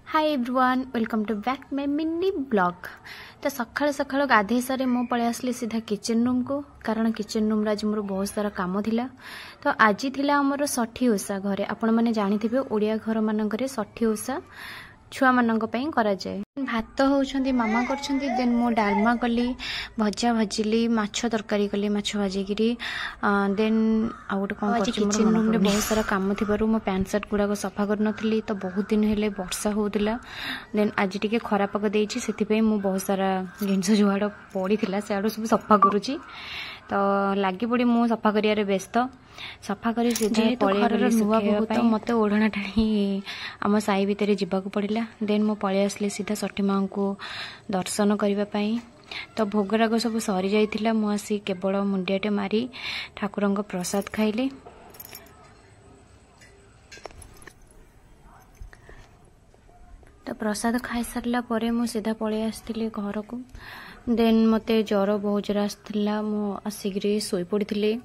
Hi everyone welcome to back my mini blog. तो सकाल सकाल गाधे सारे मु पलि आसली सीधा किचन रूम को, कारण किचन रूम आज मोर बहुत सारा काम थिला। तो आज थिला हमर षठी ओषा घरे, आपण माने जानिथिबे ओडिया घर मानकरे षठी ओषा छुआ मानक पई करा जाए। भात होउछंदी मामा करछंदी, देन मो डालमा कली, भजा भाजिली, माछ तरकारी कली, माछ भाजिगिरी, देन आउट कोन करछि। किचन रूम रे बहुत सारा काम थिबारु मो पैंट शर्ट गुडा को सफा कर नथली, तो बहुत दिन हेले वर्षा होउतिला। देन आज टिके खरा पक देछि, सेति पई मो बहुत सारा जिंस जुहाड़ पड़ीथिला से आडो सब सफा करूछि। तो लागी पड़ी मु सफा करियारे व्यस्त। सफा करी सीधा पळेई नुआ बहुत मते ओढ़ना टाणी आम साई भितर जीवाकू पड़िला। देन मु पळेई आसली सीधा षठी माँ को दर्शन करबा पई। तो भोगराग सब सरी जाइथिला, मु आसी केवल मुंडियाटे मारी ठाकुरंग प्रसाद खाइले। तो प्रसाद खाई सारला परे मु सीधा पळेई आस्थिली घर को। देन मते ज्वर बहुत जोर आसला, मु आसिक सोई पड़ी।